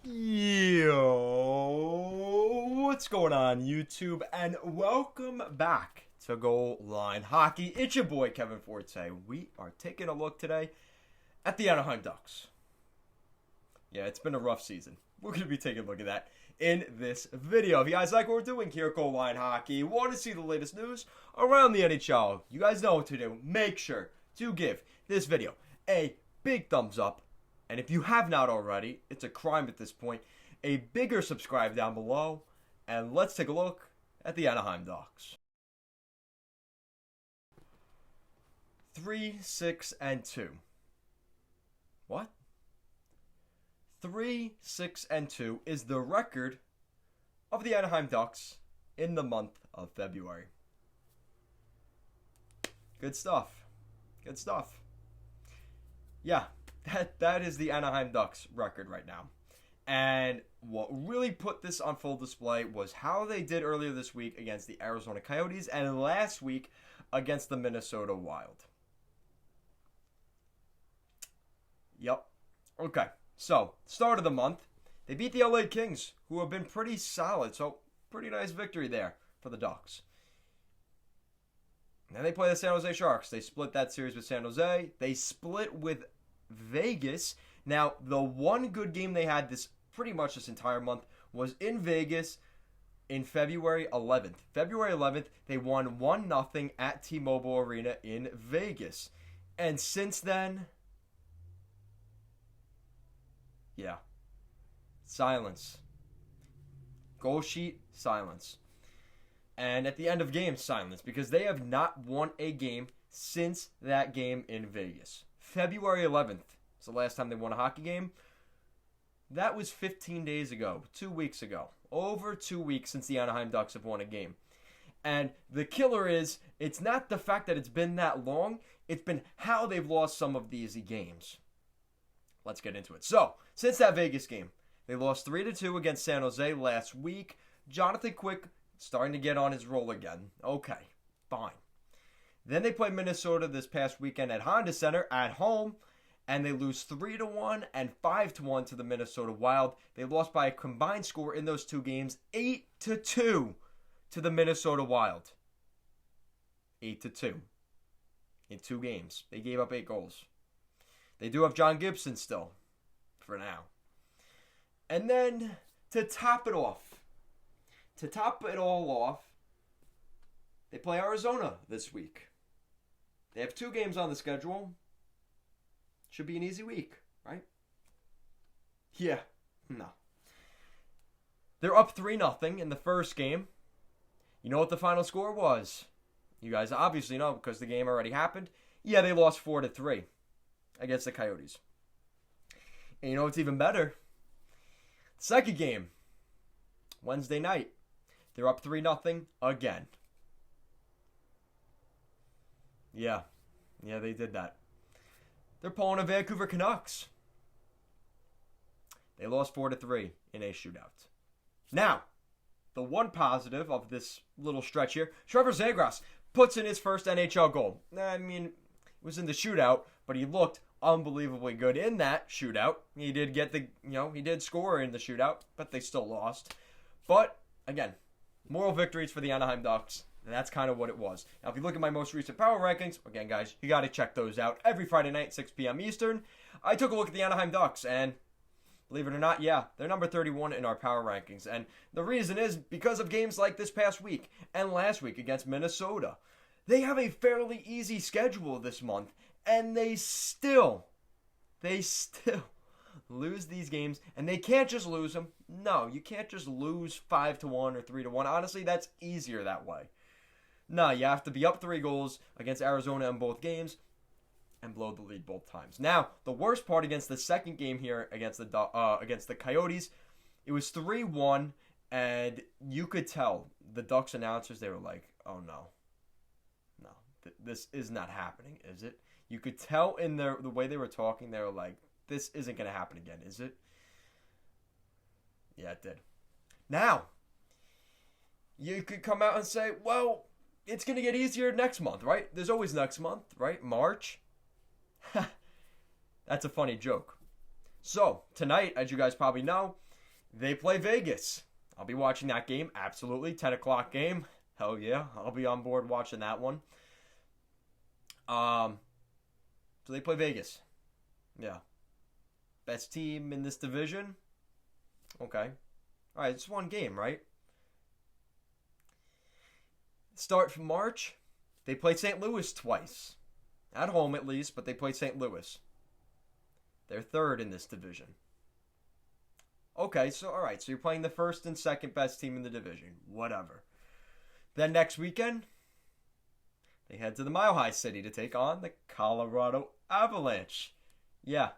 Yo, what's going on, YouTube? And welcome back to Goal Line Hockey. It's your boy, Kevin Forte. We are taking a look today at the Anaheim Ducks. Yeah, it's been a rough season. We're going to be taking a look at that in this video. If you guys like what we're doing here at Goal Line Hockey, want to see the latest news around the NHL, you guys know what to do. Make sure to give this video a big thumbs up. And if you have not already, it's a crime at this point, a bigger subscribe down below. And let's take a look at the Anaheim Ducks. 3-6-2. What? 3-6-2 is the record of the Anaheim Ducks in the month of February. Good stuff. Good stuff. Yeah. That is the Anaheim Ducks record right now. And what really put this on full display was how they did earlier this week against the Arizona Coyotes and last week against the Minnesota Wild. Yep. Okay. So, start of the month, they beat the LA Kings, who have been pretty solid. So, pretty nice victory there for the Ducks. Then they play the San Jose Sharks. They split that series with San Jose. They split with Vegas. Now, the one good game they had pretty much this entire month was in Vegas in February 11th. February 11th, they won 1-0 at T-Mobile Arena in Vegas. And since then, yeah, silence. Goal sheet, silence. And at the end of game, silence, because they have not won a game since that game in Vegas. February 11th is the last time they won a hockey game. That was 15 days ago, 2 weeks ago. Over 2 weeks since the Anaheim Ducks have won a game. And the killer is, it's not the fact that it's been that long, it's been how they've lost some of these games. Let's get into it. So, since that Vegas game, they lost 3-2 against San Jose last week. Jonathan Quick starting to get on his roll again. Okay, fine. Then they play Minnesota this past weekend at Honda Center at home, and they lose 3-1 and 5-1 to the Minnesota Wild. They lost by a combined score in those two games, 8-2 to the Minnesota Wild. 8-2 in 2 games. They gave up 8 goals. They do have John Gibson still, for now. And then, to top it all off, they play Arizona this week. They have 2 games on the schedule. Should be an easy week, right? Yeah, no. They're up 3-0 in the first game. You know what the final score was? You guys obviously know because the game already happened. Yeah, they lost 4-3 against the Coyotes. And you know what's even better? Second game, Wednesday night. They're up 3-0 again. Yeah, they did that. They're pulling a Vancouver Canucks. They lost 4-3 in a shootout. Now, the one positive of this little stretch here, Trevor Zegras puts in his first NHL goal. I mean, it was in the shootout, but he looked unbelievably good in that shootout. He did get he did score in the shootout, but they still lost. But, again, moral victories for the Anaheim Ducks. And that's kind of what it was. Now, if you look at my most recent power rankings, again, guys, you got to check those out every Friday night, 6 p.m. Eastern. I took a look at the Anaheim Ducks, and believe it or not, yeah, they're number 31 in our power rankings. And the reason is because of games like this past week and last week against Minnesota. They have a fairly easy schedule this month, and they still lose these games, and they can't just lose them. No, you can't just lose 5-1 or 3-1. Honestly, that's easier that way. No, you have to be up 3 goals against Arizona in both games and blow the lead both times. Now, the worst part against the second game here against the Coyotes, it was 3-1, and you could tell the Ducks announcers, they were like, oh no, this is not happening, is it? You could tell in the way they were talking, they were like, this isn't going to happen again, is it? Yeah, it did. Now, you could come out and say, well, it's going to get easier next month, right? There's always next month, right? March. That's a funny joke. So, tonight, as you guys probably know, They play Vegas. I'll be watching that game, absolutely. 10 o'clock game. Hell yeah, I'll be on board watching that one. So they play Vegas. Yeah. Best team in this division? Okay. All right, it's one game, right? Start from March. They played St. Louis twice. At home, at least, but they played St. Louis. They're third in this division. Okay, so all right, so you're playing the first and second best team in the division. Whatever. Then next weekend, they head to the Mile High City to take on the Colorado Avalanche. Yeah,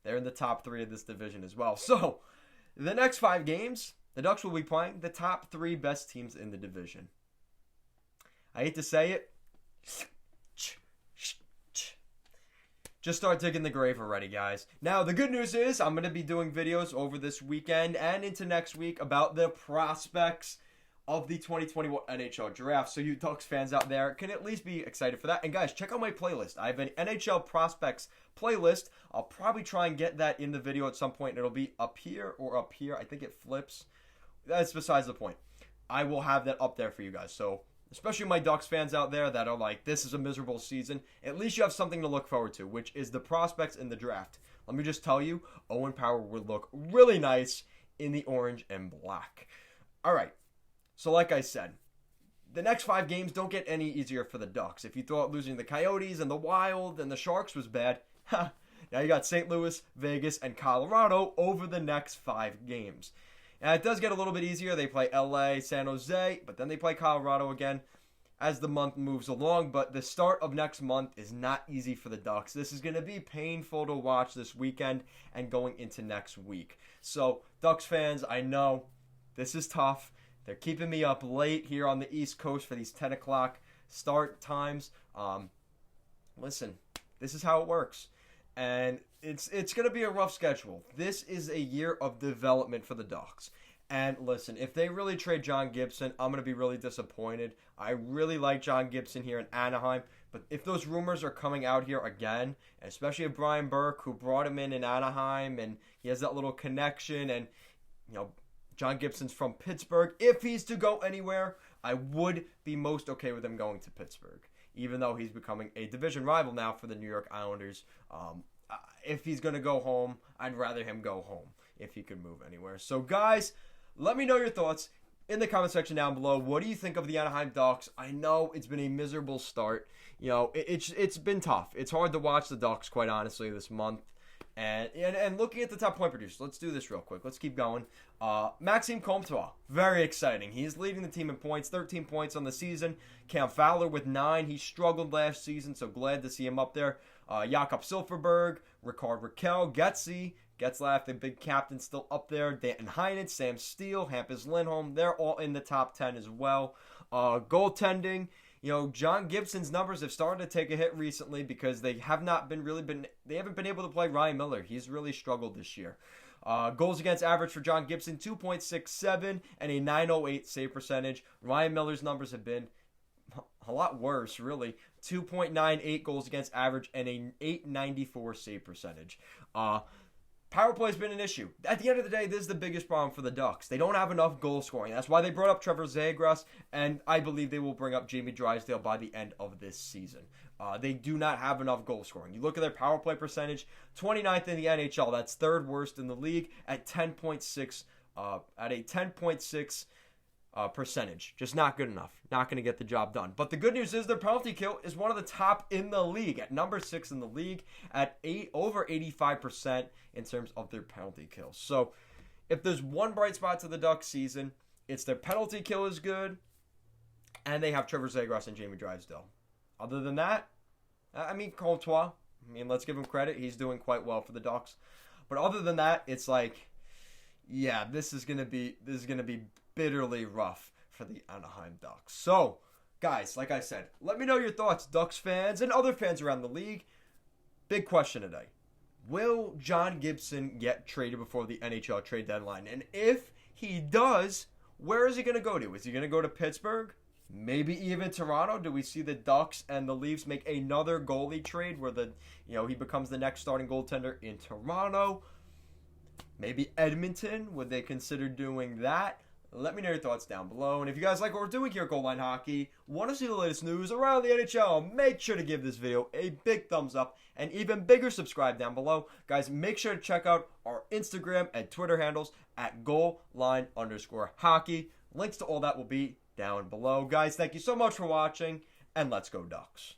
they're in the top 3 of this division as well. So, the next 5 games, the Ducks will be playing the top 3 best teams in the division. I hate to say it. Just start digging the grave already, guys. Now, the good news is I'm going to be doing videos over this weekend and into next week about the prospects of the 2021 NHL Draft. So you Ducks fans out there can at least be excited for that. And guys, check out my playlist. I have an NHL Prospects playlist. I'll probably try and get that in the video at some point. It'll be up here or up here. I think it flips. That's besides the point. I will have that up there for you guys. So especially my Ducks fans out there that are like, this is a miserable season, at least you have something to look forward to, which is the prospects in the draft. Let me just tell you, Owen Power would look really nice in the orange and black. All right, so like I said, the next 5 games don't get any easier for the Ducks. If you thought losing the Coyotes and the Wild and the Sharks was bad, now you got St. Louis, Vegas, and Colorado over the next 5 games. And it does get a little bit easier. They play LA, San Jose, but then they play Colorado again as the month moves along. But the start of next month is not easy for the Ducks. This is going to be painful to watch this weekend and going into next week. So, Ducks fans, I know this is tough. They're keeping me up late here on the East Coast for these 10 o'clock start times. Listen, this is how it works. And it's going to be a rough schedule. This is a year of development for the Ducks. And listen, if they really trade John Gibson, I'm going to be really disappointed. I really like John Gibson here in Anaheim. But if those rumors are coming out here again, especially if Brian Burke, who brought him in Anaheim, and he has that little connection, and, you know, John Gibson's from Pittsburgh. If he's to go anywhere, I would be most okay with him going to Pittsburgh, even though he's becoming a division rival now for the New York Islanders. If he's going to go home, I'd rather him go home if he could move anywhere. So, guys, let me know your thoughts in the comment section down below. What do you think of the Anaheim Ducks? I know it's been a miserable start. You know, it's been tough. It's hard to watch the Ducks, quite honestly, this month. And looking at the top point producers, let's do this real quick. Let's keep going. Maxime Comtois, very exciting. He's leading the team in points, 13 points on the season. Cam Fowler with 9. He struggled last season, so glad to see him up there. Jakob Silfverberg, Ricard Raquel, Getzlaff, the big captain, still up there. Danton Heinen, Sam Steele, Hampus Lindholm, they're all in the top 10 as well. Goaltending, you know, John Gibson's numbers have started to take a hit recently because they haven't been able to play Ryan Miller. He's really struggled this year. Goals against average for John Gibson, 2.67 and a 908 save percentage. Ryan Miller's numbers have been a lot worse, really. 2.98 goals against average and a 894 save percentage. Power play has been an issue. At the end of the day, this is the biggest problem for the Ducks. They don't have enough goal scoring. That's why they brought up Trevor Zegras, and I believe they will bring up Jamie Drysdale by the end of this season. They do not have enough goal scoring. You look at their power play percentage, 29th in the NHL. That's third worst in the league at 10.6. At a 10.6 percentage. Just not good enough. Not going to get the job done. But the good news is their penalty kill is one of the top in the league, at number 6 in the league, at over 85% in terms of their penalty kills. So if there's one bright spot to the Ducks season, it's their penalty kill is good, and they have Trevor Zegras and Jamie Drysdale. Other than that, I mean, Comtois, let's give him credit. He's doing quite well for the Ducks. But other than that, it's like, yeah, this is gonna be bitterly rough for the Anaheim Ducks. So, guys, like I said, let me know your thoughts, Ducks fans and other fans around the league. Big question today. Will John Gibson get traded before the NHL trade deadline? And if he does, where is he going to go to? Is he going to go to Pittsburgh? Maybe even Toronto? Do we see the Ducks and the Leafs make another goalie trade where he becomes the next starting goaltender in Toronto? Maybe Edmonton, would they consider doing that? Let me know your thoughts down below. And if you guys like what we're doing here at Goal Line Hockey, want to see the latest news around the NHL, make sure to give this video a big thumbs up and even bigger subscribe down below. Guys, make sure to check out our Instagram and Twitter handles at goalline_hockey. Links to all that will be down below. Guys, thank you so much for watching, and let's go Ducks.